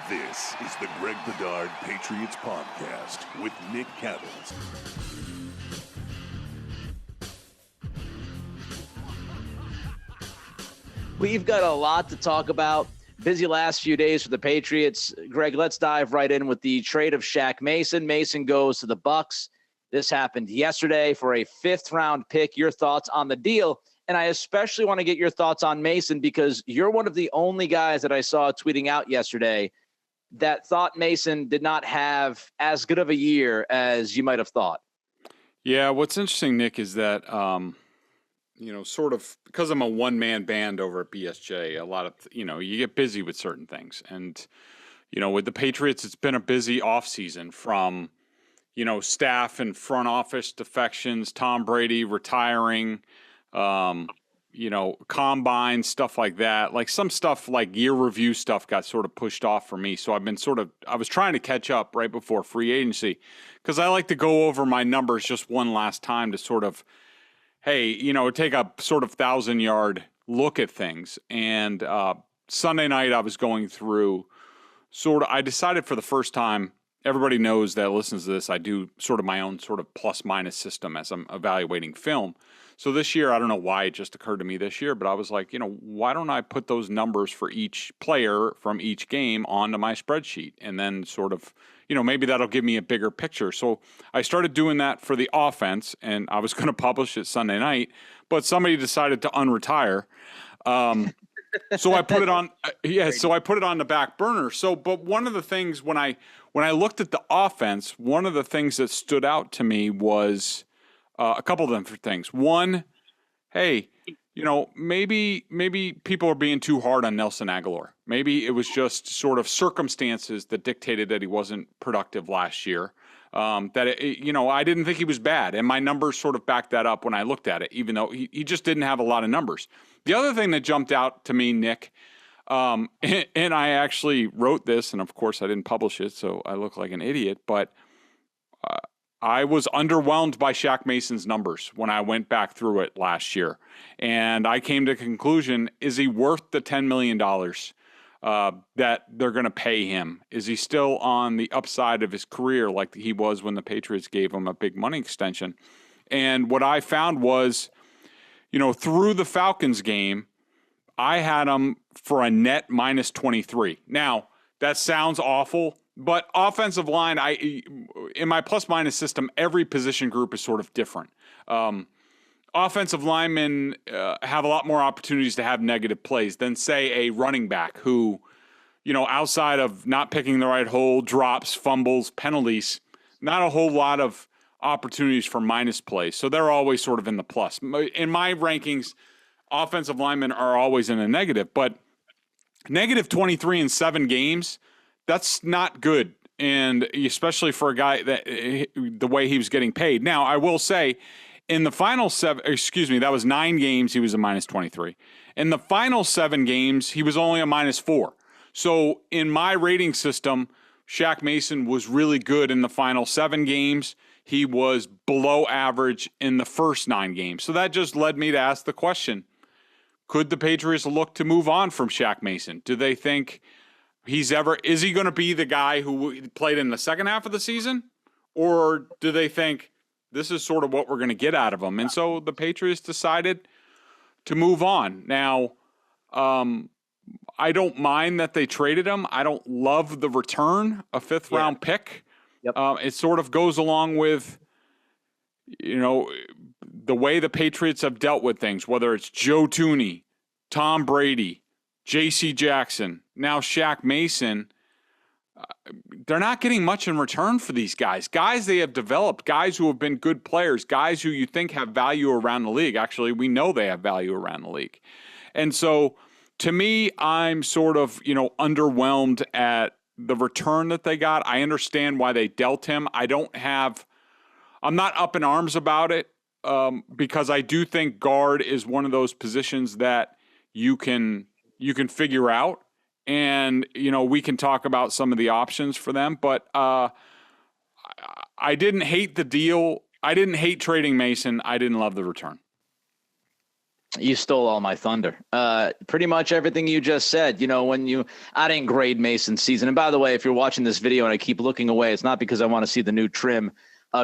This is the Greg Bedard Patriots Podcast with Nick Cattles. We've got a lot to talk about. Busy last few days for the Patriots. Greg, let's dive right in with the trade of Shaq Mason. Mason goes to the Bucs. This happened yesterday for a fifth-round pick. Your thoughts on the deal? And I especially want to get your thoughts on Mason because you're one of the only guys that I saw tweeting out yesterday that thought Mason did not have as good of a year as you might have thought. Yeah, what's interesting, Nick, is that, sort of because I'm a one-man band over at BSJ, a lot of, you get busy with certain things. And, with the Patriots, it's been a busy offseason from, staff and front office defections, Tom Brady retiring, combine, stuff like that. Like some stuff like year review stuff got sort of pushed off for me. So I was trying to catch up right before free agency because I like to go over my numbers just one last time to sort of, hey, take a sort of 1,000-yard look at things. And Sunday night I was going through I decided for the first time, everybody knows that listens to this, I do sort of my own sort of plus-minus system as I'm evaluating film. So this year, I don't know why it just occurred to me this year, but I was like, why don't I put those numbers for each player from each game onto my spreadsheet? And then sort of, maybe that'll give me a bigger picture. So I started doing that for the offense, and I was going to publish it Sunday night, but somebody decided to unretire. So I put it on, so I put it on the back burner. But one of the things when I looked at the offense, one of the things that stood out to me was a couple of different things. One, hey, maybe people are being too hard on Nelson Aguilar. Maybe it was just sort of circumstances that dictated that he wasn't productive last year. I didn't think he was bad, and my numbers sort of backed that up when I looked at it, even though he just didn't have a lot of numbers. The other thing that jumped out to me, Nick, and I actually wrote this, and of course I didn't publish it, so I look like an idiot, but I was underwhelmed by Shaq Mason's numbers when I went back through it last year. And I came to the conclusion, is he worth the $10 million that they're going to pay him? Is he still on the upside of his career like he was when the Patriots gave him a big money extension? And what I found was, through the Falcons game, I had him for a net minus 23. Now, that sounds awful. But offensive line, in my plus-minus system, every position group is sort of different. Offensive linemen have a lot more opportunities to have negative plays than, say, a running back who, outside of not picking the right hole, drops, fumbles, penalties, not a whole lot of opportunities for minus plays. So they're always sort of in the plus. In my rankings, offensive linemen are always in a negative, but negative 23 in 7 games, that's not good, and especially for a guy that the way he was getting paid. Now, I will say, in the final 7, that was 9 games, he was a minus 23. In the final 7 games, he was only a minus 4. So in my rating system, Shaq Mason was really good in the final 7 games. He was below average in the first 9 games. So that just led me to ask the question, could the Patriots look to move on from Shaq Mason? Do they think is he going to be the guy who played in the second half of the season? Or do they think this is sort of what we're going to get out of him? And so the Patriots decided to move on. Now, I don't mind that they traded him. I don't love the return, a 5th-round pick. Yep. It sort of goes along with, the way the Patriots have dealt with things, whether it's Joe Thuney, Tom Brady, J.C. Jackson, now Shaq Mason. They're not getting much in return for these guys. Guys they have developed, guys who have been good players, guys who you think have value around the league. Actually, we know they have value around the league. And so, to me, I'm sort of, underwhelmed at the return that they got. I understand why they dealt him. I'm not up in arms about it because I do think guard is one of those positions that you can figure out, and we can talk about some of the options for them. But I didn't hate the deal. I didn't hate trading Mason. I didn't love the return. You stole all my thunder. Pretty much everything you just said. I didn't grade Mason's season. And by the way, if you're watching this video and I keep looking away, it's not because I want to see the new trim.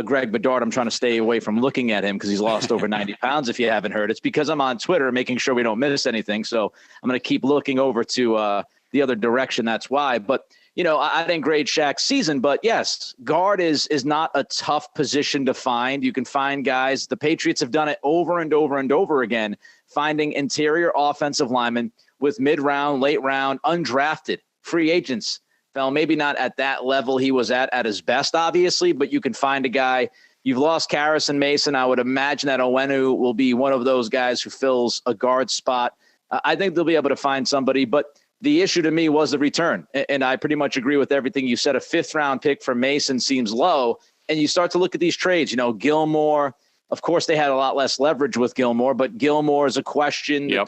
Greg Bedard, I'm trying to stay away from looking at him because he's lost over 90 pounds. If you haven't heard, it's because I'm on Twitter making sure we don't miss anything. So I'm going to keep looking over to the other direction. That's why. But, I didn't grade Shaq's season. But yes, guard is not a tough position to find. You can find guys. The Patriots have done it over and over and over again, finding interior offensive linemen with mid-round, late-round, undrafted free agents. Well, maybe not at that level he was at his best, obviously, but you can find a guy. You've lost Karras and Mason. I would imagine that Owenu will be one of those guys who fills a guard spot. I think they'll be able to find somebody, but the issue to me was the return, and I pretty much agree with everything you said. A fifth-round pick for Mason seems low, and you start to look at these trades. Gilmore, of course, they had a lot less leverage with Gilmore, but Gilmore is a question. Yep.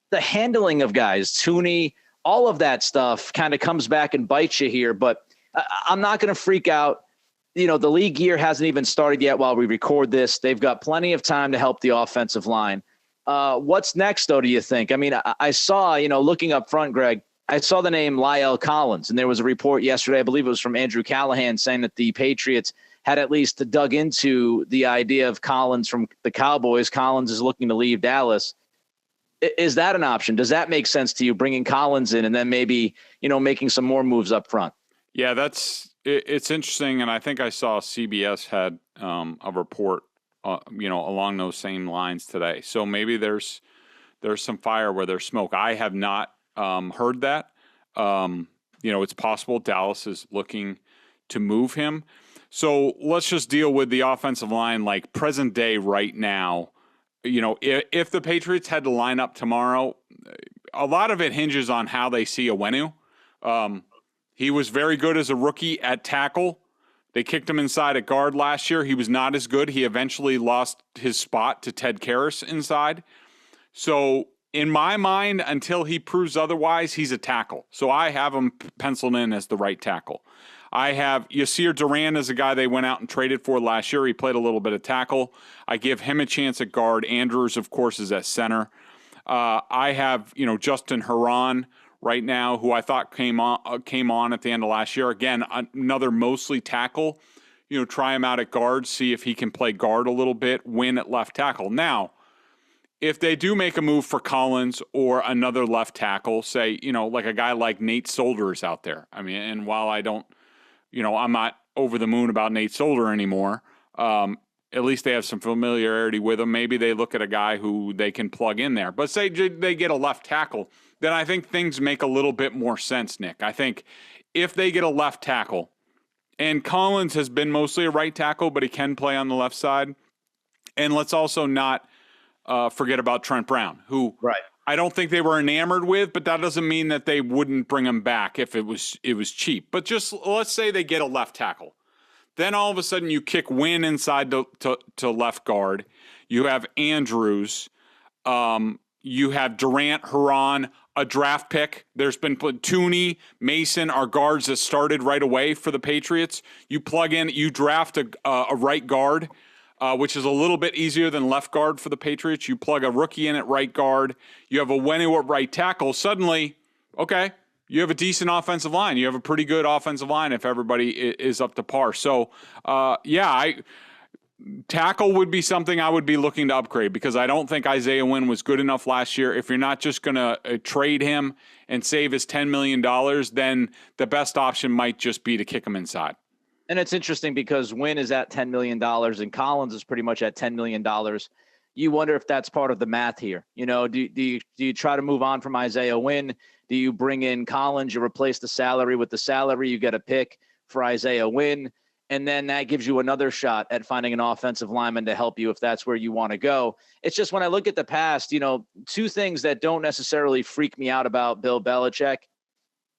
The handling of guys, Tooney, all of that stuff kind of comes back and bites you here, but I'm not going to freak out. The league year hasn't even started yet while we record this. They've got plenty of time to help the offensive line. What's next, though, do you think? I mean, I saw, looking up front, Greg, I saw the name La'el Collins, and there was a report yesterday, I believe it was from Andrew Callahan, saying that the Patriots had at least dug into the idea of Collins from the Cowboys. Collins is looking to leave Dallas. Is that an option? Does that make sense to you, bringing Collins in and then maybe, making some more moves up front? Yeah, it's interesting. And I think I saw CBS had a report, along those same lines today. So maybe there's some fire where there's smoke. I have not heard that. It's possible Dallas is looking to move him. So let's just deal with the offensive line like present day right now. If the Patriots had to line up tomorrow, a lot of it hinges on how they see Owenu. He was very good as a rookie at tackle. They kicked him inside at guard last year. He was not as good. He eventually lost his spot to Ted Karras inside. So in my mind, until he proves otherwise, he's a tackle. So I have him penciled in as the right tackle. I have Yasir Duran as a guy they went out and traded for last year. He played a little bit of tackle. I give him a chance at guard. Andrews, of course, is at center. I have, Justin Herron right now, who I thought came on at the end of last year. Again, another mostly tackle. Try him out at guard, see if he can play guard a little bit, win at left tackle. Now, if they do make a move for Collins or another left tackle, say, like a guy like Nate Solder is out there. I mean, and while I don't, I'm not over the moon about Nate Solder anymore. At least they have some familiarity with him. Maybe they look at a guy who they can plug in there. But say they get a left tackle, then I think things make a little bit more sense, Nick. I think if they get a left tackle, and Collins has been mostly a right tackle, but he can play on the left side. And let's also not forget about Trent Brown, who I don't think they were enamored with, but that doesn't mean that they wouldn't bring him back if it was cheap. But just let's say they get a left tackle. Then all of a sudden you kick Wynn inside to left guard. You have Andrews. You have Durant, Herron, a draft pick. There's been Tooney, Mason are guards that started right away for the Patriots. You plug in, you draft a right guard, which is a little bit easier than left guard for the Patriots. You plug a rookie in at right guard. You have a Owenu at right tackle. Suddenly, okay, you have a decent offensive line. You have a pretty good offensive line if everybody is up to par. So, tackle would be something I would be looking to upgrade because I don't think Isaiah Wynn was good enough last year. If you're not just going to trade him and save his $10 million, then the best option might just be to kick him inside. And it's interesting because Wynn is at $10 million and Collins is pretty much at $10 million. You wonder if that's part of the math here. Do you try to move on from Isaiah Wynn? Do you bring in Collins? You replace the salary with the salary. You get a pick for Isaiah Wynn. And then that gives you another shot at finding an offensive lineman to help you if that's where you want to go. It's just when I look at the past, two things that don't necessarily freak me out about Bill Belichick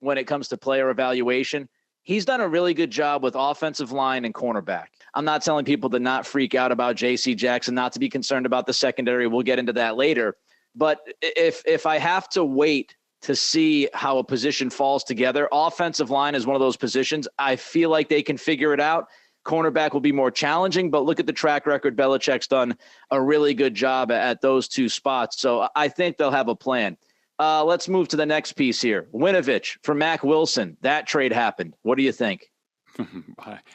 when it comes to player evaluation. He's done a really good job with offensive line and cornerback. I'm not telling people to not freak out about J.C. Jackson, not to be concerned about the secondary. We'll get into that later. But if I have to wait to see how a position falls together, offensive line is one of those positions. I feel like they can figure it out. Cornerback will be more challenging, but look at the track record. Belichick's done a really good job at those two spots. So I think they'll have a plan. Let's move to the next piece here. Winovich for Mack Wilson. That trade happened. What do you think?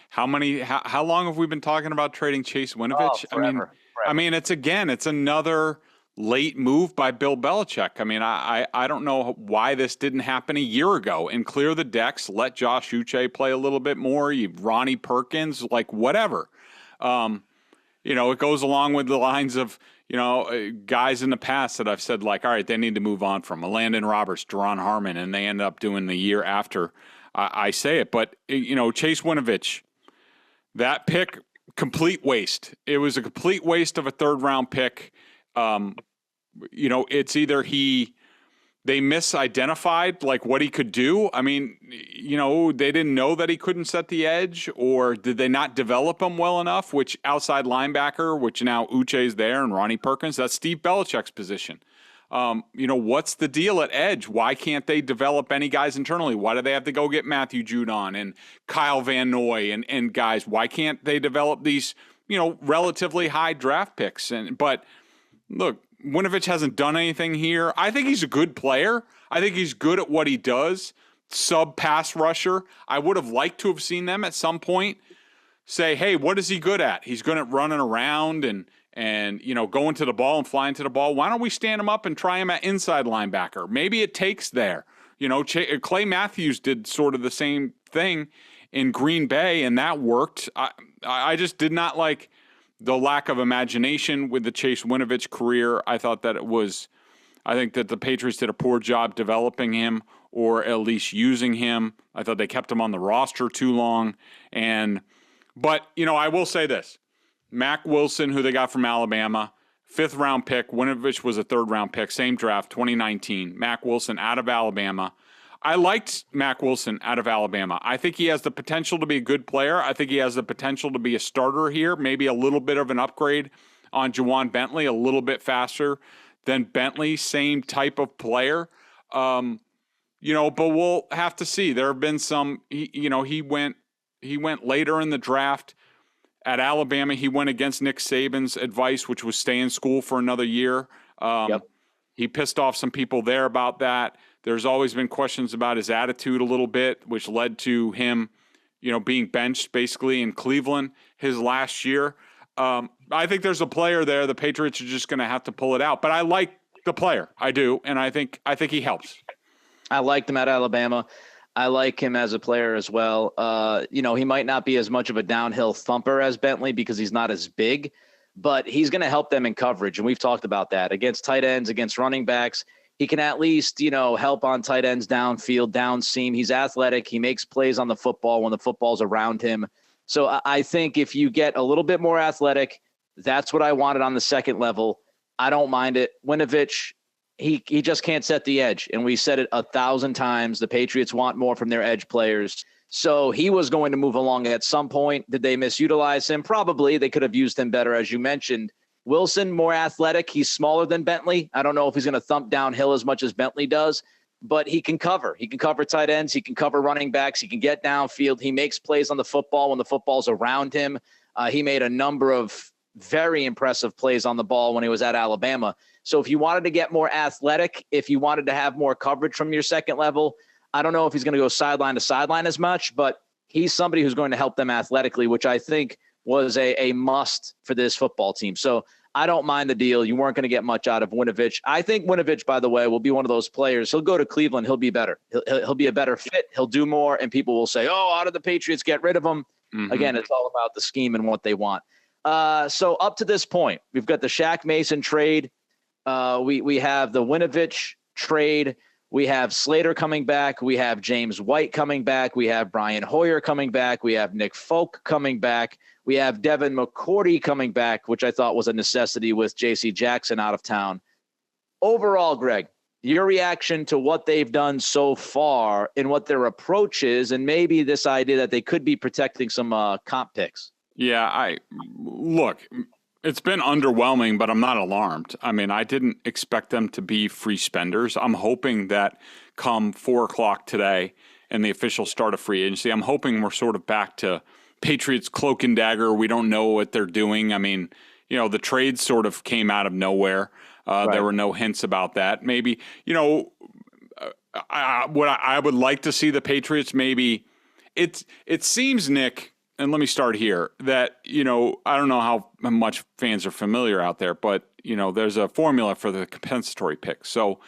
How long have we been talking about trading Chase Winovich? Forever. I mean, it's another late move by Bill Belichick. I mean, I don't know why this didn't happen a year ago and clear the decks, let Josh Uche play a little bit more, Ronnie Perkins, like whatever. It goes along with the lines of, guys in the past that I've said, like, all right, they need to move on from Landon Roberts, Deron Harmon, and they end up doing the year after I say it. But, Chase Winovich, that pick, complete waste. It was a complete waste of a third-round pick. It's either they misidentified like what he could do. I mean, they didn't know that he couldn't set the edge, or did they not develop him well enough, which outside linebacker, which now Uche's there and Ronnie Perkins, that's Steve Belichick's position. What's the deal at edge? Why can't they develop any guys internally? Why do they have to go get Matthew Judon and Kyle Van Noy and guys? Why can't they develop these, relatively high draft picks? But look, Winovich hasn't done anything here. I think he's a good player. I think he's good at what he does. Sub-pass rusher. I would have liked to have seen them at some point say, hey, what is he good at? He's good at running around and going to the ball and flying to the ball. Why don't we stand him up and try him at inside linebacker? Maybe it takes there. Clay Matthews did sort of the same thing in Green Bay, and that worked. I just did not like the lack of imagination with the Chase Winovich career. I think that the Patriots did a poor job developing him or at least using him. I thought they kept him on the roster too long. But I will say this. Mack Wilson, who they got from Alabama, 5th round pick. Winovich was a 3rd round pick, same draft, 2019. Mack Wilson out of Alabama. I liked Mack Wilson out of Alabama. I think he has the potential to be a good player. I think he has the potential to be a starter here, maybe a little bit of an upgrade on Juwan Bentley, a little bit faster than Bentley, same type of player. But we'll have to see. There have been some, he went later in the draft. At Alabama, he went against Nick Saban's advice, which was stay in school for another year. He pissed off some people there about that. There's always been questions about his attitude a little bit, which led to him, being benched basically in Cleveland his last year. I think there's a player there. The Patriots are just going to have to pull it out. But I like the player. I do. And I think he helps. I liked him at Alabama. I like him as a player as well. He might not be as much of a downhill thumper as Bentley because he's not as big, but he's going to help them in coverage. And we've talked about that against tight ends, against running backs. He can at least, help on tight ends downfield, down seam. He's athletic. He makes plays on the football when the football's around him. So I think if you get a little bit more athletic, that's what I wanted on the second level. I don't mind it. Winovich, he just can't set the edge. And we said it 1,000 times. The Patriots want more from their edge players. So he was going to move along at some point. Did they misutilize him? Probably. They could have used him better, as you mentioned. Wilson, more athletic. He's smaller than Bentley. I don't know if he's going to thump downhill as much as Bentley does, but he can cover. He can cover tight ends. He can cover running backs. He can get downfield. He makes plays on the football when the football's around him. He made a number of very impressive plays on the ball when he was at Alabama. So if you wanted to get more athletic, if you wanted to have more coverage from your second level, I don't know if he's going to go sideline to sideline as much, but he's somebody who's going to help them athletically, which I think was a must for this football team. So I don't mind the deal. You weren't going to get much out of Winovich. I think Winovich, by the way, will be one of those players. He'll go to Cleveland. He'll be better. He'll be a better fit. He'll do more, and people will say, oh, how did the Patriots get rid of him? Mm-hmm. Again, it's all about the scheme and what they want. So up to this point, we've got the Shaq Mason trade. We have the Winovich trade. We have Slater coming back. We have James White coming back. We have Brian Hoyer coming back. We have Nick Folk coming back. We have Devin McCourty coming back, which I thought was a necessity with J.C. Jackson out of town. Overall, Greg, your reaction to what they've done so far and what their approach is, and maybe this idea that they could be protecting some comp picks. Yeah, look, it's been underwhelming, but I'm not alarmed. I mean, I didn't expect them to be free spenders. I'm hoping that come 4 o'clock today and the official start of free agency, I'm hoping we're sort of back to Patriots cloak and dagger. We don't know what they're doing. I mean, the trade sort of came out of nowhere. Right. There were no hints about that. Maybe, what I would like to see the Patriots maybe. It seems, Nick, and let me start here, that, I don't know how much fans are familiar out there, but, there's a formula for the compensatory pick. So,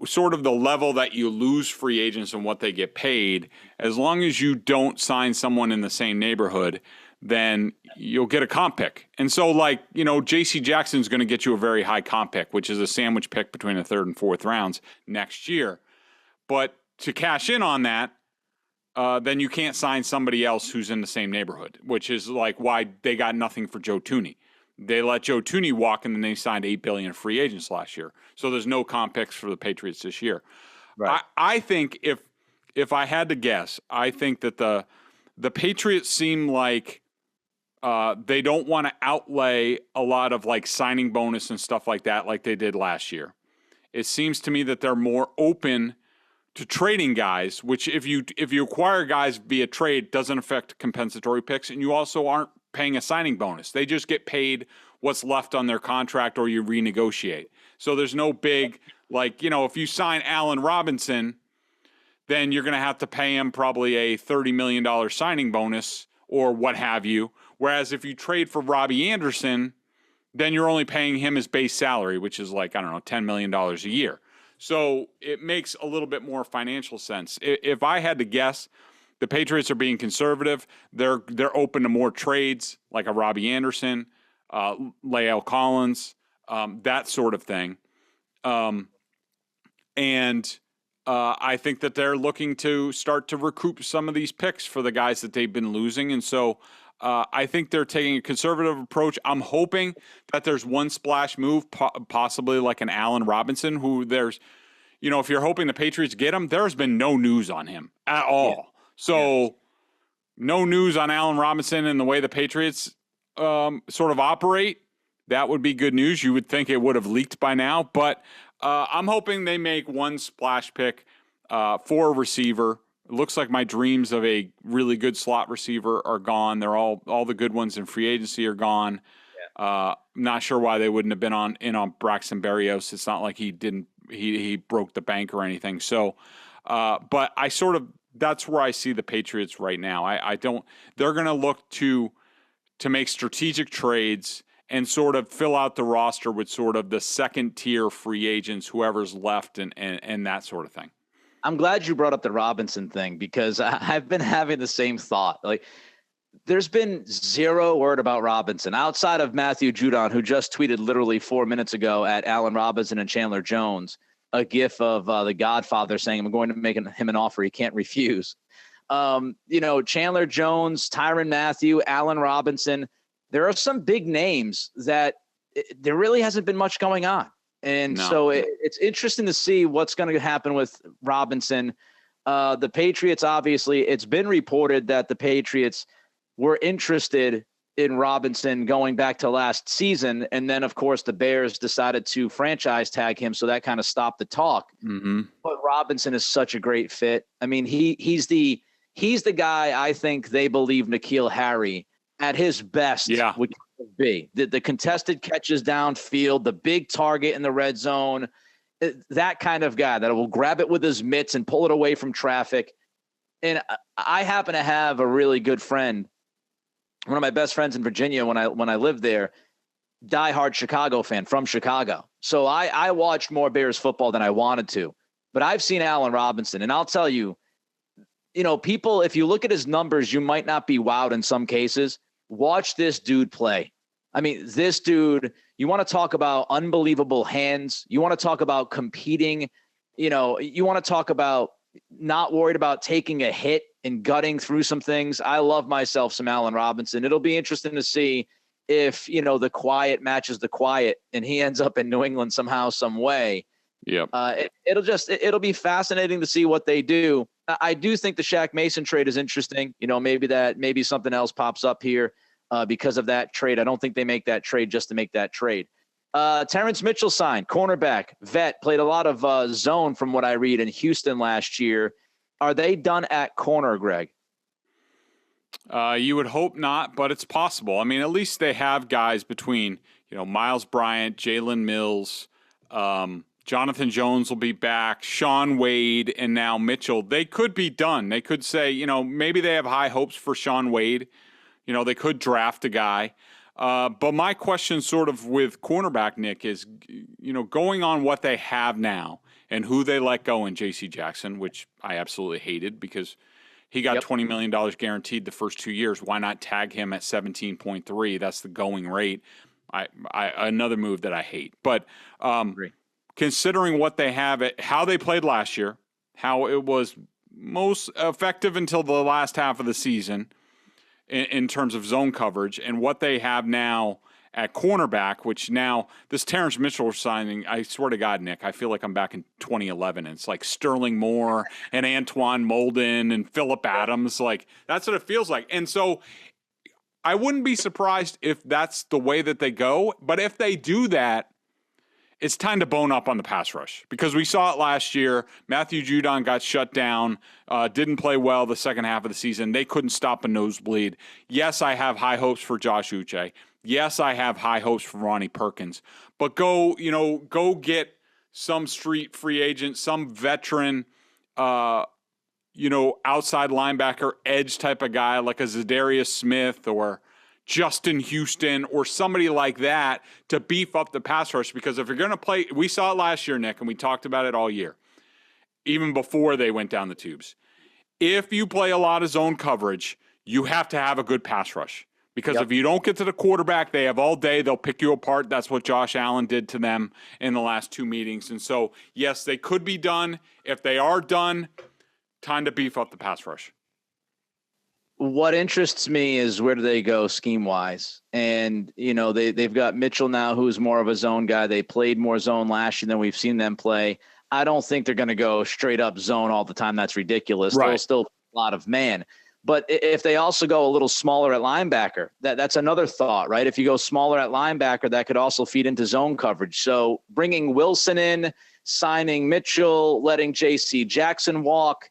sort of the level that you lose free agents and what they get paid, as long as you don't sign someone in the same neighborhood, then you'll get a comp pick. And so, J.C. Jackson's going to get you a very high comp pick, which is a sandwich pick between the third and fourth rounds next year. But to cash in on that, then you can't sign somebody else who's in the same neighborhood, which is why they got nothing for Joe Thuney. They let Joe Thuney walk, and then they signed $8 billion free agents last year. So there's no comp picks for the Patriots this year. Right. I think if I had to guess, I think that the Patriots seem like they don't want to outlay a lot of signing bonus and stuff like that like they did last year. It seems to me that they're more open to trading guys, which if you acquire guys via trade doesn't affect compensatory picks, and you also aren't paying a signing bonus. They just get paid what's left on their contract, or you renegotiate. So there's no big, if you sign Allen Robinson, then you're going to have to pay him probably a $30 million signing bonus or what have you. Whereas if you trade for Robbie Anderson, then you're only paying him his base salary, which is $10 million a year. So it makes a little bit more financial sense. If I had to guess, the Patriots are being conservative. They're open to more trades, like a Robbie Anderson, Lael Collins, that sort of thing. And I think that they're looking to start to recoup some of these picks for the guys that they've been losing. And so I think they're taking a conservative approach. I'm hoping that there's one splash move, possibly like an Allen Robinson, who there's, if you're hoping the Patriots get him, there's been no news on him at all. Yeah. So no news on Allen Robinson and the way the Patriots sort of operate. That would be good news. You would think it would have leaked by now, but I'm hoping they make one splash pick for a receiver. It looks like my dreams of a really good slot receiver are gone. They're all the good ones in free agency are gone. Yeah. Not sure why they wouldn't have been on Braxton Berrios. It's not like he broke the bank or anything. So, but that's where I see the Patriots right now. They're going to look to make strategic trades and sort of fill out the roster with sort of the second tier free agents, whoever's left and that sort of thing. I'm glad you brought up the Robinson thing, because I've been having the same thought. There's been zero word about Robinson outside of Matthew Judon, who just tweeted literally 4 minutes ago at Allen Robinson and Chandler Jones, a gif of the Godfather saying, I'm going to make him an offer he can't refuse. Chandler Jones, Tyrann Mathieu, Allen Robinson, there are some big names that there really hasn't been much going on. And so it's interesting to see what's going to happen with Robinson. The Patriots, obviously, it's been reported that the Patriots were interested in Robinson going back to last season. And then, of course, the Bears decided to franchise tag him. So that kind of stopped the talk. Mm-hmm. But Robinson is such a great fit. I mean, he's the guy I think they believe N'Keal Harry at his best would be. The contested catches downfield, the big target in the red zone, that kind of guy that will grab it with his mitts and pull it away from traffic. And I happen to have a really good friend, one of my best friends in Virginia when I lived there, diehard Chicago fan from Chicago. So I watched more Bears football than I wanted to. But I've seen Allen Robinson, and I'll tell you, people, if you look at his numbers, you might not be wowed in some cases. Watch this dude play. I mean, this dude, you want to talk about unbelievable hands. You want to talk about competing. You want to talk about not worried about taking a hit and gutting through some things. I love myself some Allen Robinson. It'll be interesting to see if, the quiet matches the quiet and he ends up in New England somehow, some way. Yep. It'll be fascinating to see what they do. I do think the Shaq Mason trade is interesting. Maybe something else pops up here because of that trade. I don't think they make that trade just to make that trade. Terrence Mitchell signed, cornerback, vet, played a lot of zone from what I read in Houston last year. Are they done at corner, Greg? You would hope not, but it's possible. I mean, at least they have guys between, Miles Bryant, Jalen Mills, Jonathan Jones will be back, Shaun Wade, and now Mitchell. They could be done. They could say, maybe they have high hopes for Shaun Wade. They could draft a guy. But my question sort of with cornerback, Nick, is, going on what they have now and who they let go in J.C. Jackson, which I absolutely hated because he got $20 million guaranteed the first 2 years. Why not tag him at 17.3? That's the going rate. Another move that I hate. But considering what they have, how they played last year, how it was most effective until the last half of the season in terms of zone coverage, and what they have now at cornerback, which now this Terrence Mitchell signing, I swear to God, Nick, I feel like I'm back in 2011. It's like Sterling Moore and Antoine Molden and Phillip Adams. Like, that's what it feels like. And so I wouldn't be surprised if that's the way that they go. But if they do that, it's time to bone up on the pass rush, because we saw it last year. Matthew Judon got shut down, didn't play well the second half of the season. They couldn't stop a nosebleed. Yes, I have high hopes for Josh Uche. Yes, I have high hopes for Ronnie Perkins. But go get some street free agent, some veteran, outside linebacker, edge type of guy like a Zadarius Smith or Justin Houston or somebody like that to beef up the pass rush. Because if you're going to play, we saw it last year, Nick, and we talked about it all year, even before they went down the tubes. If you play a lot of zone coverage, you have to have a good pass rush. Because if you don't get to the quarterback, they have all day. They'll pick you apart. That's what Josh Allen did to them in the last two meetings. And so, yes, they could be done. If they are done, time to beef up the pass rush. What interests me is where do they go scheme-wise? And, they've got Mitchell now, who's more of a zone guy. They played more zone last year than we've seen them play. I don't think they're going to go straight up zone all the time. That's ridiculous. Right. They'll still a lot of man. But if they also go a little smaller at linebacker, that's another thought, right? If you go smaller at linebacker, that could also feed into zone coverage. So bringing Wilson in, signing Mitchell, letting J.C. Jackson walk,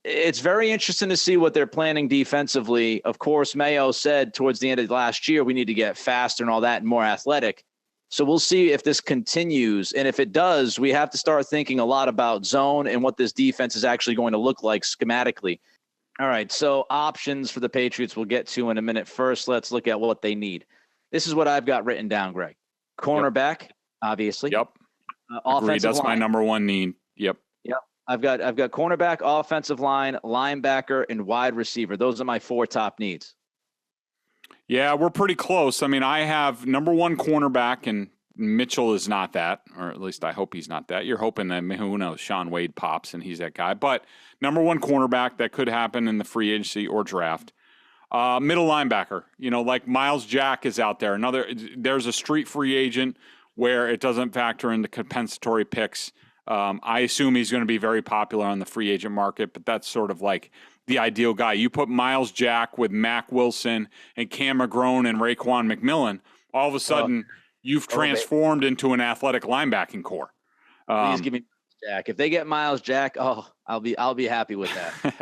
it's very interesting to see what they're planning defensively. Of course, Mayo said towards the end of last year, we need to get faster and all that and more athletic. So we'll see if this continues. And if it does, we have to start thinking a lot about zone and what this defense is actually going to look like schematically. All right, so options for the Patriots we'll get to in a minute. First, let's look at what they need. This is what I've got written down, Greg. Cornerback, obviously. Yep. Agreed. That's line. My number one need. Yep. I've got cornerback, offensive line, linebacker, and wide receiver. Those are my four top needs. Yeah, we're pretty close. I mean, I have number one cornerback, and Mitchell is not that, or at least I hope he's not that. You're hoping that, who knows, Shaun Wade pops and he's that guy. But number one cornerback, that could happen in the free agency or draft. Middle linebacker, like Miles Jack is out there. There's a street free agent where it doesn't factor into compensatory picks. I assume he's going to be very popular on the free agent market, but that's sort of like the ideal guy. You put Miles Jack with Mack Wilson and Cam McGrone and Raekwon McMillan, all of a sudden you've transformed into an athletic linebacking core. Please give me Jack. If they get Miles Jack, I'll be happy with that.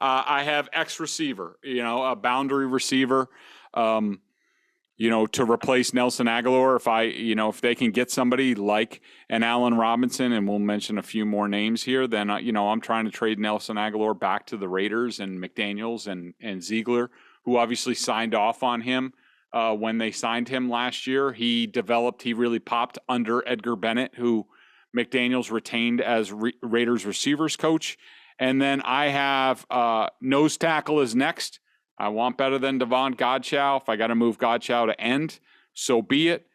I have X receiver, a boundary receiver, to replace Nelson Aguilar. If they can get somebody like an Allen Robinson, and we'll mention a few more names here, then, I'm trying to trade Nelson Aguilar back to the Raiders and McDaniels and Ziegler, who obviously signed off on him. When they signed him last year, he really popped under Edgar Bennett, who McDaniels retained as Raiders receivers coach. And then I have nose tackle is next. I want better than Devon Godchow. If I got to move Godchow to end, so be it.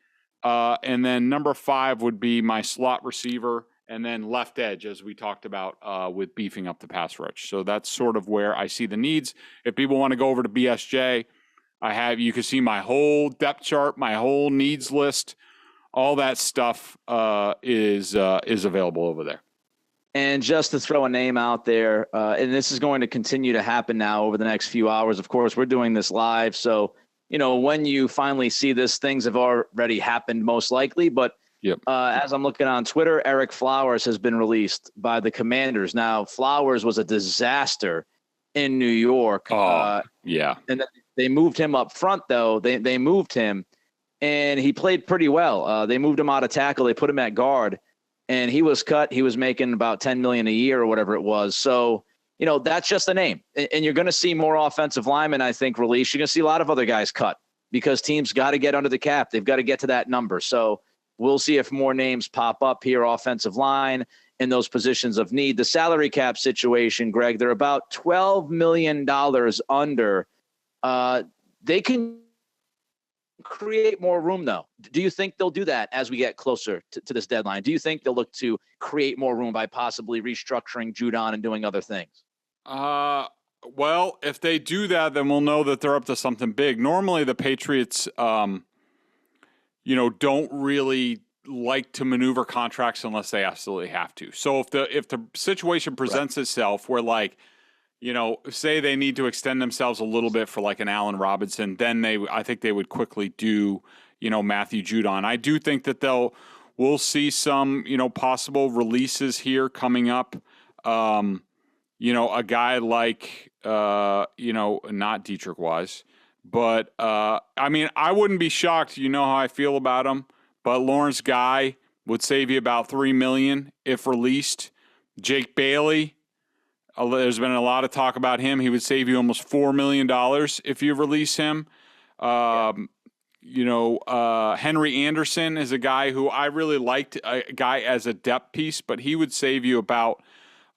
And then number 5 would be my slot receiver, and then left edge, as we talked about with beefing up the pass rush. So that's sort of where I see the needs. If people want to go over to BSJ, you can see my whole depth chart, my whole needs list, all that stuff is available over there. And just to throw a name out there, and this is going to continue to happen now over the next few hours. Of course, we're doing this live. So, when you finally see this, things have already happened most likely. But as I'm looking on Twitter, Eric Flowers has been released by the Commanders. Now, Flowers was a disaster in New York. Yeah. And then they moved him up front, though. They moved him, and he played pretty well. They moved him out of tackle. They put him at guard, and he was cut. He was making about $10 million a year or whatever it was. So, that's just a name. And you're going to see more offensive linemen, I think, released. You're going to see a lot of other guys cut because teams got to get under the cap. They've got to get to that number. So we'll see if more names pop up here, offensive line, in those positions of need. The salary cap situation, Greg, they're about $12 million under. They can create more room, though. Do you think they'll do that as we get closer to this deadline? Do you think they'll look to create more room by possibly restructuring Judon and doing other things? Well, if they do that, then we'll know that they're up to something big. Normally, the Patriots, don't really like to maneuver contracts unless they absolutely have to. So if the situation presents itself where, say they need to extend themselves a little bit for like an Allen Robinson, then I think they would quickly do, Matthew Judon. I do think that we'll see some, possible releases here coming up. A guy like, not Dietrich Wise, but, I wouldn't be shocked. You know how I feel about him, but Lawrence Guy would save you about $3 million if released. Jake Bailey, there's been a lot of talk about him. He would save you almost $4 million if you release him. Henry Anderson is a guy who I really liked, a guy as a depth piece, but he would save you about,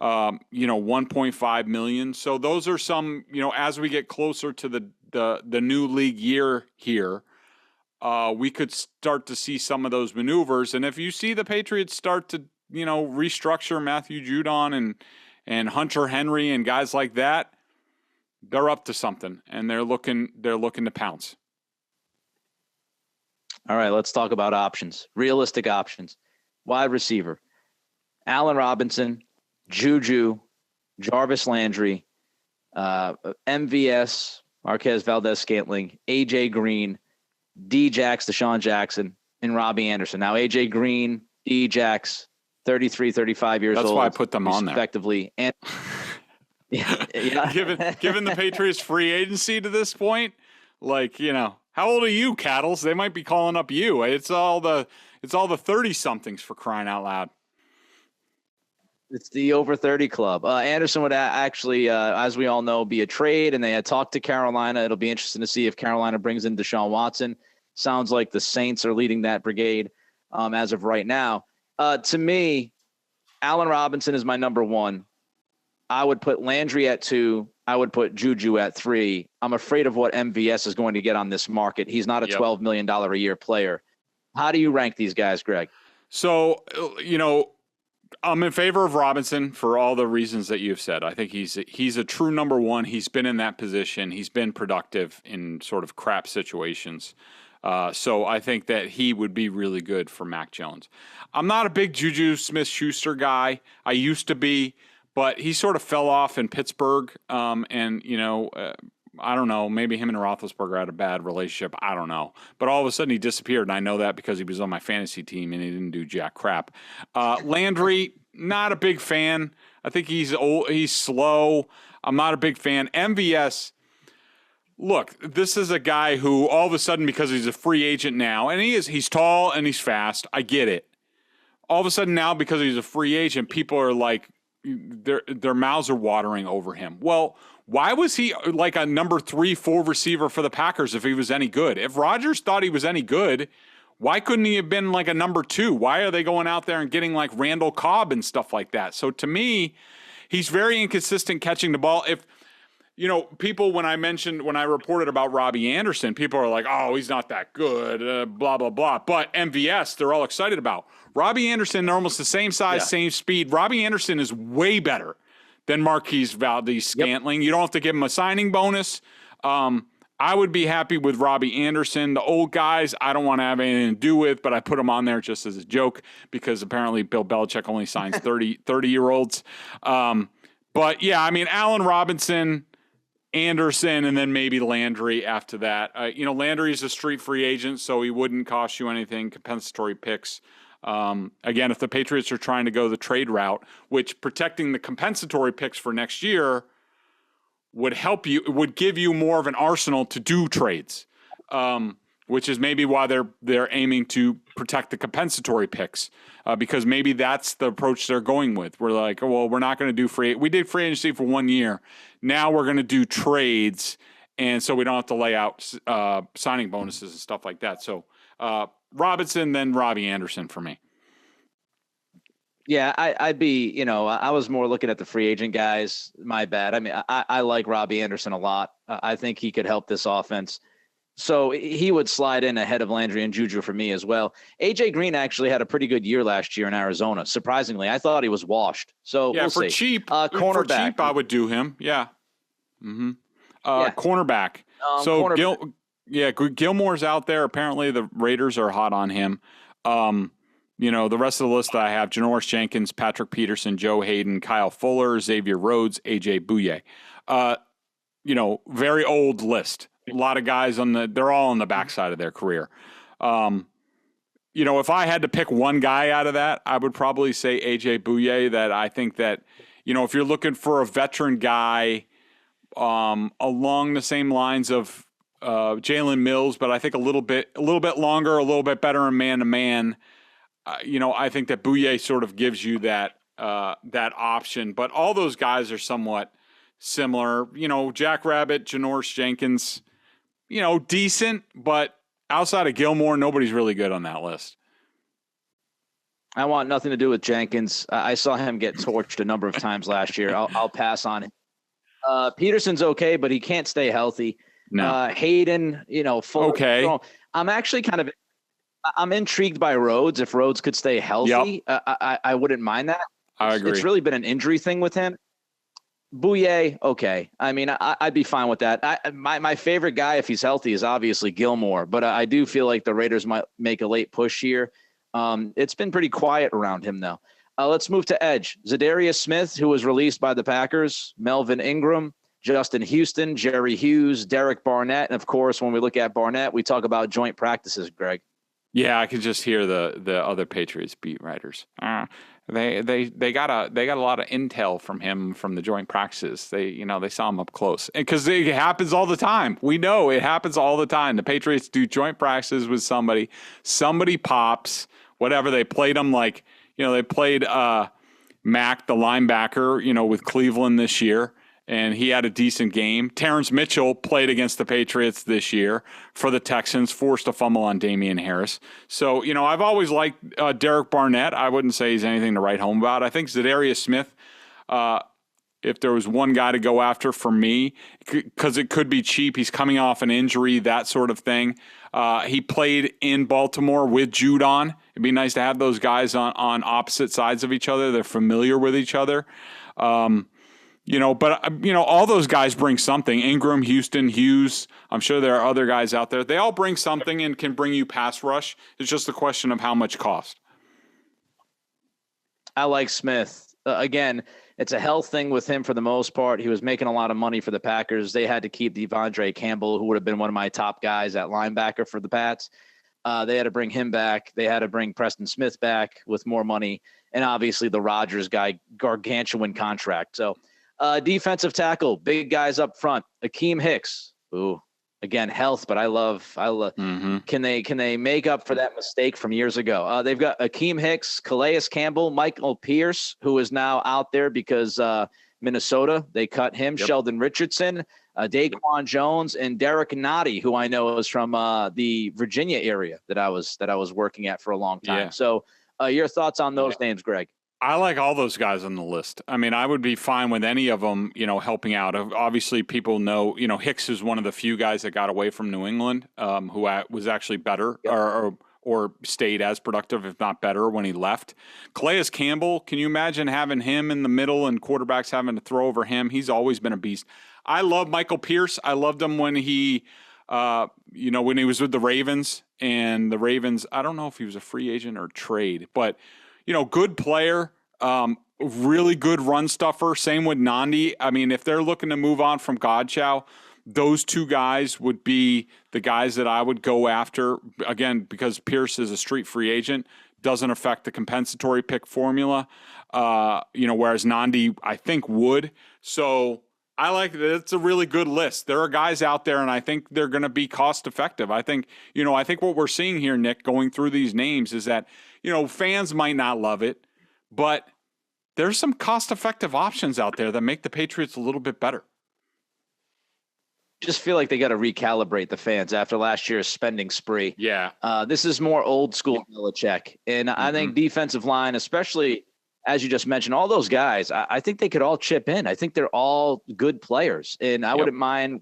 $1.5 million. So those are some, as we get closer to the new league year here, we could start to see some of those maneuvers. And if you see the Patriots start to, restructure Matthew Judon and Hunter Henry and guys like that, they're up to something, and they're looking to pounce. All right, let's talk about options, realistic options. Wide receiver, Allen Robinson, Juju, Jarvis Landry, MVS, Marquez Valdez-Scantling, A.J. Green, D-Jax, Deshaun Jackson, and Robbie Anderson. Now, A.J. Green, D-Jax, 33, 35 years old. That's why I put them on there. Respectively. And yeah. Given the Patriots free agency to this point, how old are you, Cattles? They might be calling up you. It's all the 30-somethings for crying out loud. It's the over 30 club. Anderson would actually, as we all know, be a trade, and they had talked to Carolina. It'll be interesting to see if Carolina brings in Deshaun Watson. Sounds like the Saints are leading that brigade as of right now. To me, Allen Robinson is my number one. I would put Landry at 2. I would put Juju at 3. I'm afraid of what MVS is going to get on this market. He's not a $12 million a year player. How do you rank these guys, Greg? So, I'm in favor of Robinson for all the reasons that you've said. I think he's a true number one. He's been in that position. He's been productive in sort of crap situations. So I think that he would be really good for Mac Jones. I'm not a big Juju Smith-Schuster guy. I used to be, but he sort of fell off in Pittsburgh. I don't know. Maybe him and Roethlisberger had a bad relationship. I don't know. But all of a sudden he disappeared, and I know that because he was on my fantasy team and he didn't do jack crap. Landry, not a big fan. I think he's old. He's slow. I'm not a big fan. MVS, look, this is a guy who all of a sudden, because he's a free agent now, and he's tall and he's fast. I get it. All of a sudden now, because he's a free agent, people are like, their mouths are watering over him. Well, why was he like a number 3, 4 receiver for the Packers if he was any good? If Rodgers thought he was any good, why couldn't he have been like a number 2? Why are they going out there and getting like Randall Cobb and stuff like that? So to me, he's very inconsistent catching the ball. If, people, when I reported about Robbie Anderson, people are like, oh, he's not that good, blah, blah, blah. But MVS, they're all excited about. Robbie Anderson, they're almost the same size, same speed. Robbie Anderson is way better than Marquez Valdez-Scantling. Yep. You don't have to give him a signing bonus. I would be happy with Robbie Anderson. The old guys, I don't want to have anything to do with, but I put them on there just as a joke because apparently Bill Belichick only signs 30-year-olds. But, yeah, Allen Robinson, Anderson, and then maybe Landry after that. Landry is a street free agent, so he wouldn't cost you anything, compensatory picks. Again, if the Patriots are trying to go the trade route, which protecting the compensatory picks for next year would help you, would give you more of an arsenal to do trades, which is maybe why they're aiming to protect the compensatory picks, because maybe that's the approach they're going with. We're like, oh, well, we're not going to do we did free agency for 1 year. Now we're going to do trades, and so we don't have to lay out signing bonuses and stuff like that. So Robinson, then Robbie Anderson for me. Yeah, I'd be, I was more looking at the free agent guys. My bad. I mean, I like Robbie Anderson a lot. I think he could help this offense. So he would slide in ahead of Landry and Juju for me as well. AJ Green actually had a pretty good year last year in Arizona. Surprisingly, I thought he was washed. So yeah, we'll for see. cheap, cornerback. For cheap, I would do him. Yeah. Mm-hmm. Cornerback. Gilmore's out there. Apparently, the Raiders are hot on him. The rest of the list that I have: Janoris Jenkins, Patrick Peterson, Joe Hayden, Kyle Fuller, Xavier Rhodes, AJ Bouye. Very old list. A lot of guys they're all on the backside of their career. If I had to pick one guy out of that, I would probably say AJ Bouye. That I think that, if you're looking for a veteran guy, along the same lines of Jalen Mills, but I think a little bit longer, a little bit better in man-to-man. I think that Bouye sort of gives you that option. But all those guys are somewhat similar. Jack Rabbit, Janoris Jenkins, decent, but outside of Gilmore, nobody's really good on that list. I want nothing to do with Jenkins. I saw him get torched a number of times last year. I'll pass on it. Peterson's okay, but he can't stay healthy. No. Hayden, full. Okay. I'm actually I'm intrigued by Rhodes. If Rhodes could stay healthy, yep. I wouldn't mind that. I agree. It's really been an injury thing with him. Bouye, okay. I mean, I'd be fine with that. My favorite guy, if he's healthy, is obviously Gilmore, but I do feel like the Raiders might make a late push here. It's been pretty quiet around him, though. Let's move to edge. Zadarius Smith, who was released by the Packers, Melvin Ingram, Justin Houston, Jerry Hughes, Derek Barnett, and of course, when we look at Barnett, we talk about joint practices, Greg. Yeah, I could just hear the other Patriots beat writers. They got a lot of intel from him from the joint practices. They saw him up close, because it happens all the time. We know it happens all the time. The Patriots do joint practices with somebody pops, whatever. They played them they played Mack, the linebacker, with Cleveland this year, and he had a decent game. Terrence Mitchell played against the Patriots this year for the Texans, forced a fumble on Damian Harris. So, I've always liked Derek Barnett. I wouldn't say he's anything to write home about. I think Zadarius Smith, if there was one guy to go after for me, because it could be cheap, he's coming off an injury, that sort of thing. He played in Baltimore with Judon. It'd be nice to have those guys on opposite sides of each other. They're familiar with each other. But all those guys bring something. Ingram, Houston, Hughes. I'm sure there are other guys out there. They all bring something and can bring you pass rush. It's just a question of how much cost. I like Smith. Again, it's a health thing with him for the most part. He was making a lot of money for the Packers. They had to keep Devondre Campbell, who would have been one of my top guys at linebacker for the Pats. They had to bring him back. They had to bring Preston Smith back with more money. And obviously the Rodgers guy, gargantuan contract. So defensive tackle, big guys up front. Akeem Hicks. Ooh, again, health, but I love. Mm-hmm. Can they make up for that mistake from years ago? They've got Akeem Hicks, Calais Campbell, Michael Pierce, who is now out there because Minnesota, they cut him, Yep. Sheldon Richardson, Daquan Jones, and Derek Nottie, who I know is from the Virginia area that I was working at for a long time. Yeah. So your thoughts on those names, Greg? I like all those guys on the list. I mean, I would be fine with any of them, helping out. Obviously, people know, Hicks is one of the few guys that got away from New England, who was actually better or stayed as productive, if not better, when he left. Calais Campbell, can you imagine having him in the middle and quarterbacks having to throw over him? He's always been a beast. I love Michael Pierce. I loved him when he, when he was with the Ravens. And the Ravens, I don't know if he was a free agent or trade, but good player, really good run stuffer. Same with Nandi. I mean, if they're looking to move on from Godchow, those two guys would be the guys that I would go after. Again, because Pierce is a street free agent, doesn't affect the compensatory pick formula, whereas Nandi, I think, would. So I like that. It's a really good list. There are guys out there, and I think they're going to be cost effective. I think what we're seeing here, Nick, going through these names is that, fans might not love it, but there's some cost effective options out there that make the Patriots a little bit better. Just feel like they got to recalibrate the fans after last year's spending spree. Yeah. This is more old school Belichick. And I think defensive line, especially as you just mentioned, all those guys, I think they could all chip in. I think they're all good players. And I wouldn't mind,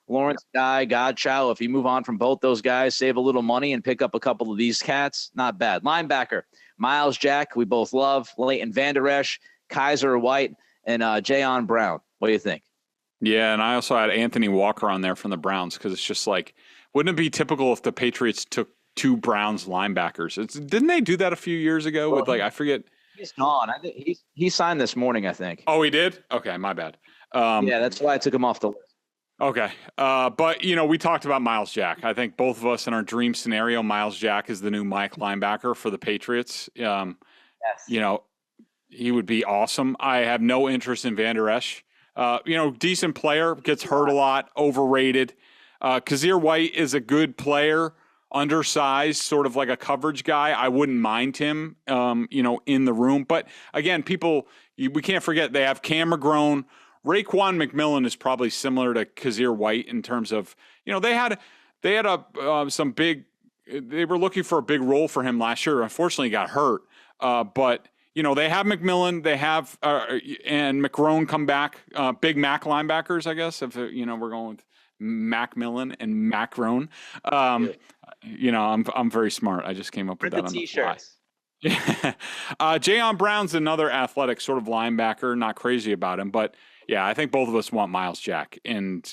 Lawrence Guy, Godchow, if you move on from both those guys, save a little money and pick up a couple of these cats, not bad. Linebacker, Miles Jack, we both love. Leighton Vander Esch, Kaiser White, and Jayon Brown. What do you think? Yeah, and I also had Anthony Walker on there from the Browns because it's just like, wouldn't it be typical if the Patriots took two Browns linebackers? Didn't they do that a few years ago with I forget. He's gone. I think he signed this morning, I think. Oh, he did? Okay, my bad. Yeah, that's why I took him off the list. Okay. But, we talked about Miles Jack. I think both of us in our dream scenario, Miles Jack is the new Mike linebacker for the Patriots. Yes. He would be awesome. I have no interest in Vander Esch. Decent player, gets hurt a lot, overrated. Kazir White is a good player, undersized, sort of like a coverage guy. I wouldn't mind him, in the room. But again, we can't forget they have Cam McGrone. Raekwon McMillan is probably similar to Kazir White in terms of, they were looking for a big role for him last year. Unfortunately, he got hurt. But they have McMillan, they have and McRone come back, big Mack linebackers, I guess, if we're going with Macmillan and Macrone. I'm very smart. I just came up with that on the fly. Jayon Brown's another athletic sort of linebacker, not crazy about him, but yeah, I think both of us want Miles Jack,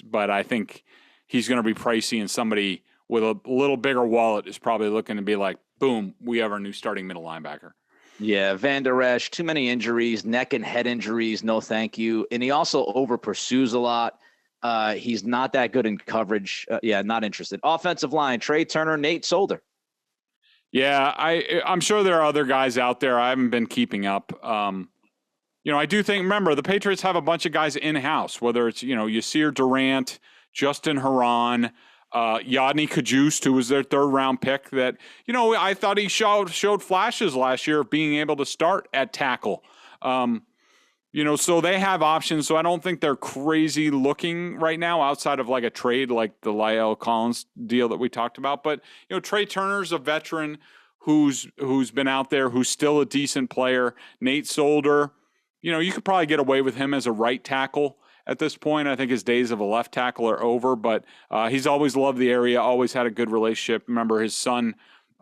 but I think he's going to be pricey, and somebody with a little bigger wallet is probably looking to be like, boom, we have our new starting middle linebacker. Yeah, Van Der Esch, too many injuries, neck and head injuries, no thank you. And he also over pursues a lot. He's not that good in coverage. Not interested. Offensive line, Trey Turner, Nate Solder. Yeah, I'm sure there are other guys out there. I haven't been keeping up. I do think, remember, the Patriots have a bunch of guys in-house, whether it's, Yasir Durant, Justin Herron, Yadni Kajust, who was their third-round pick that, I thought he showed flashes last year of being able to start at tackle. So they have options. So I don't think they're crazy looking right now outside of like a trade like the La'el Collins deal that we talked about. But, Trey Turner's a veteran who's been out there, who's still a decent player. Nate Solder, you could probably get away with him as a right tackle. At this point, I think his days of a left tackle are over, but he's always loved the area, always had a good relationship. Remember, his son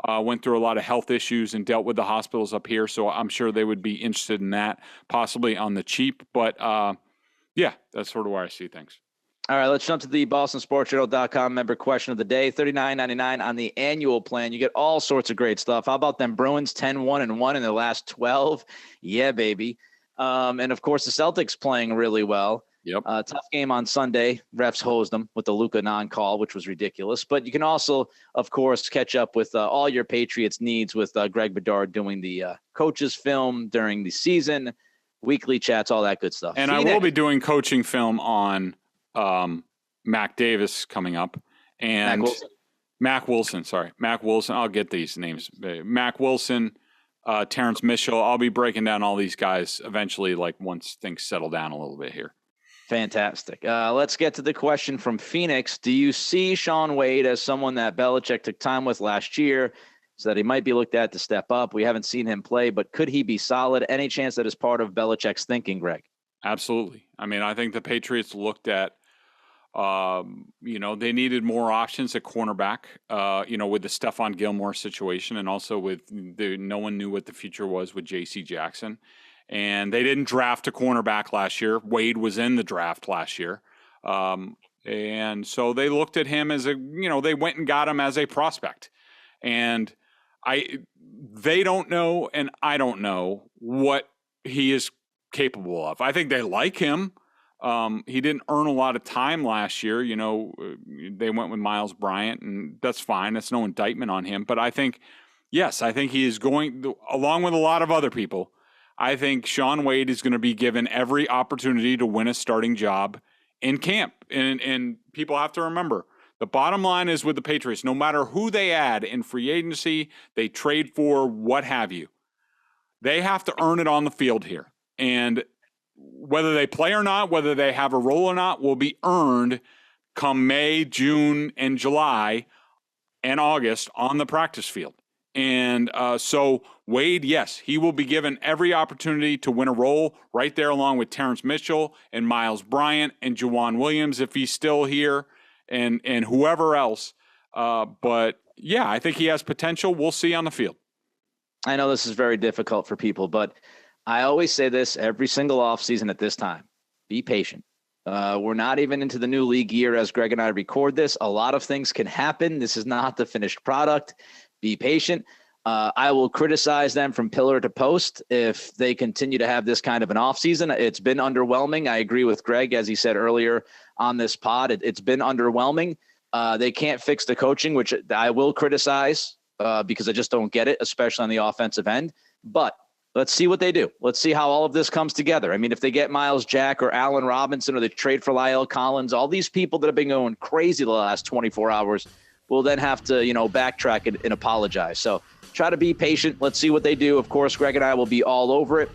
went through a lot of health issues and dealt with the hospitals up here, so I'm sure they would be interested in that, possibly on the cheap. But, that's sort of where I see things. All right, let's jump to the BostonSportsJournal.com member question of the day. $39.99 on the annual plan. You get all sorts of great stuff. How about them Bruins 10-1-1 in the last 12? Yeah, baby. And, of course, the Celtics playing really well. Yep. Tough game on Sunday. Refs hosed them with the Luka non-call, which was ridiculous. But you can also, of course, catch up with all your Patriots needs with Greg Bedard doing the coaches film during the season, weekly chats, all that good stuff. And I will be doing coaching film on Mac Davis coming up. And Mack Wilson. I'll get these names. Mack Wilson, Terrence Mitchell. I'll be breaking down all these guys eventually, like once things settle down a little bit here. Fantastic. Let's get to the question from Phoenix. Do you see Shaun Wade as someone that Belichick took time with last year so that he might be looked at to step up? We haven't seen him play, but could he be solid? Any chance that is part of Belichick's thinking, Greg? Absolutely. I mean, I think the Patriots looked at, they needed more options at cornerback, with the Stephon Gilmore situation, and also with no one knew what the future was with J.C. Jackson. And they didn't draft a cornerback last year. Wade was in the draft last year. And so they looked at him as they went and got him as a prospect. And they don't know, and I don't know what he is capable of. I think they like him. He didn't earn a lot of time last year. They went with Miles Bryant, and that's fine. That's no indictment on him. But I think he is going, along with a lot of other people, I think Shaun Wade is going to be given every opportunity to win a starting job in camp. And people have to remember, the bottom line is with the Patriots, no matter who they add in free agency, they trade for, what have you, they have to earn it on the field here. And whether they play or not, whether they have a role or not, will be earned come May, June, and July and August on the practice field. And so Wade, yes, he will be given every opportunity to win a role right there along with Terrence Mitchell and Miles Bryant and Juwan Williams if he's still here and whoever else. But, yeah, I think he has potential. We'll see on the field. I know this is very difficult for people, but I always say this every single offseason at this time. Be patient. We're not even into the new league year as Greg and I record this. A lot of things can happen. This is not the finished product. Be patient. I will criticize them from pillar to post if they continue to have this kind of an offseason. It's been underwhelming. I agree with Greg, as he said earlier on this pod. It's been underwhelming. They can't fix the coaching, which I will criticize because I just don't get it, especially on the offensive end. But let's see what they do. Let's see how all of this comes together. I mean, if they get Miles Jack or Allen Robinson or they trade for La'el Collins, all these people that have been going crazy the last 24 hours will then have to, backtrack and apologize. So try to be patient. Let's see what they do. Of course, Greg and I will be all over it.